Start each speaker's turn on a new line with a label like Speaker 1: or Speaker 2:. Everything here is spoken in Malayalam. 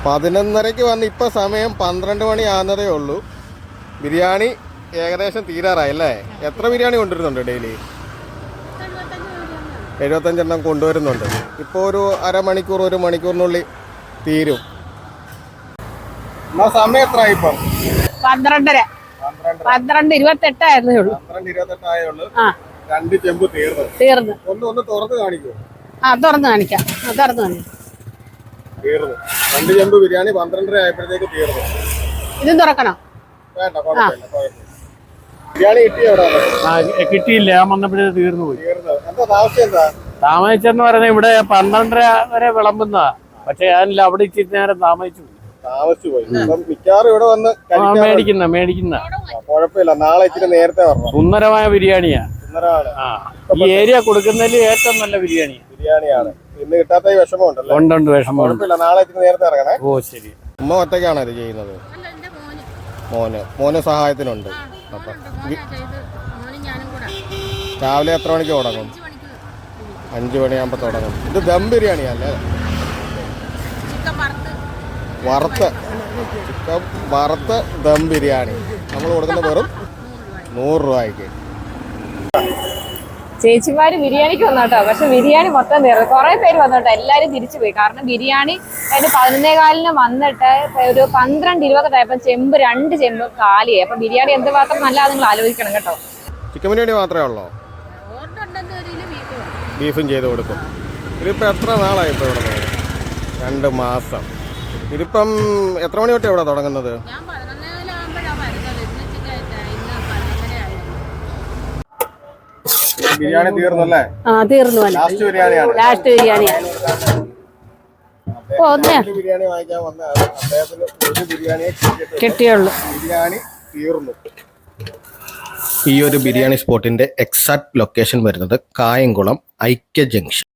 Speaker 1: 11:30 വന്ന് ഇപ്പം സമയം 12 മണി ആകുന്നതേ ഉള്ളൂ. ബിരിയാണി ഏകദേശം തീരാറായി അല്ലേ? എത്ര ബിരിയാണി കൊണ്ടുവരുന്നുണ്ട് ഡെയിലി? 75 എണ്ണം കൊണ്ടുവരുന്നുണ്ട്. ഇപ്പോൾ ഒരു അരമണിക്കൂർ 1 മണിക്കൂറിനുള്ളിൽ തീരും. സമയം എത്ര ഇപ്പം?
Speaker 2: 12:30. 12:28 ആയിരുന്നേ ഉള്ളൂ.
Speaker 1: 12:28 ആയേ ഉള്ളൂ. 2 ചെമ്പ് തീർന്നു. ഒന്ന് തുറന്ന് കാണിക്കൂ.
Speaker 2: തുറന്ന് കാണിക്കാം.
Speaker 1: തീർന്നു. 2 ചെമ്പ് ബിരിയാണി 12:30 ആയപ്പോഴത്തേക്ക് തീർന്നു.
Speaker 2: ഇതും തുറക്കണം.
Speaker 1: വേണ്ട, ബിരിയാണി
Speaker 3: കിട്ടിയില്ല. ഞാൻ വന്നപ്പോഴേ തീർന്നു പോയി.
Speaker 1: എന്താ
Speaker 3: താമസിച്ചെന്ന് പറയുന്നത് ഇവിടെ 12:30 വരെ വിളമ്പുന്നതാ. പക്ഷെ ഞാനില്ല, അവിടെ ഇച്ചിരി നേരം താമസിച്ചു
Speaker 1: പോയി. മിക്കവാറും ഇവിടെ വന്ന്
Speaker 3: മേടിക്കുന്ന
Speaker 1: കുഴപ്പമില്ല. നാളെ ഇച്ചിരി നേരത്തെ വരണം.
Speaker 3: സുന്ദരമായ ബിരിയാണിയാ. ഈ ഏരിയ കൊടുക്കുന്നതിൽ ഏറ്റവും നല്ല ബിരിയാണിയാണ്. ഇന്ന് കിട്ടാത്ത വിഷമമുണ്ടല്ലോ. ഉണ്ട്, വിഷമമുണ്ട്.
Speaker 1: നാളെ ഇച്ചിരി നേരത്തെ ഇറങ്ങണേ.
Speaker 3: ഓ ശരി.
Speaker 1: ഉമ്മ ഒറ്റയ്ക്കാണോ ഇത് ചെയ്യുന്നത്? മോന് സഹായത്തിനുണ്ട്. രാവിലെ എത്ര മണിക്ക് തുടങ്ങും? 5 മണിയാകുമ്പോൾ തുടങ്ങും. ഇത് ദം ബിരിയാണിയല്ലേ? ചിക്കൻ വറുത്ത് ദം ബിരിയാണി നമ്മൾ കൊടുക്കുന്ന വെറും 100 രൂപയ്ക്ക്.
Speaker 2: ചേച്ചിമാര് ബിരിയാണിക്ക് വന്നോട്ടോ. പക്ഷെ ബിരിയാണി മൊത്തം തീർന്നു. കുറെ പേര് വന്നോട്ടോ. എല്ലാരും തിരിച്ചു പോയി. കാരണം ബിരിയാണി അതിന് 11:15 വന്നിട്ട് ഒരു 12:20 ആയപ്പോ 2 ചെമ്പ് കാലിയായി. അപ്പൊ ബിരിയാണി എന്ത് മാത്രം നല്ല നിങ്ങൾ ആലോചിക്കണം കേട്ടോ.
Speaker 1: ചിക്കൻ ബിരിയാണി മാത്രമേ ഉള്ളോ? ബീഫും ചെയ്ത് കൊടുക്കും. ഇതിപ്പോൾ എത്ര നാളായി ഇപ്പോൾ ഇവിടെ? 2 മാസം. ഇതിപ്പം എത്ര മണി തൊട്ട് ഇവിടെ തുടങ്ങുന്നത്? ബിരിയാണി തീർന്നല്ലേ?
Speaker 2: തീർന്നു.
Speaker 1: ലാസ്റ്റ് ബിരിയാണിയാണ്. ബിരിയാണി വാങ്ങിക്കാൻ വന്ന അദ്ദേഹത്തിന് ഒരു ബിരിയാണിയെ
Speaker 2: കിട്ടിയുള്ളൂ.
Speaker 1: ബിരിയാണി തീർന്നു. ഈ ഒരു ബിരിയാണി സ്പോട്ടിന്റെ എക്സാക്ട് ലൊക്കേഷൻ വരുന്നത് കായംകുളം ഐക്യ ജംഗ്ഷൻ.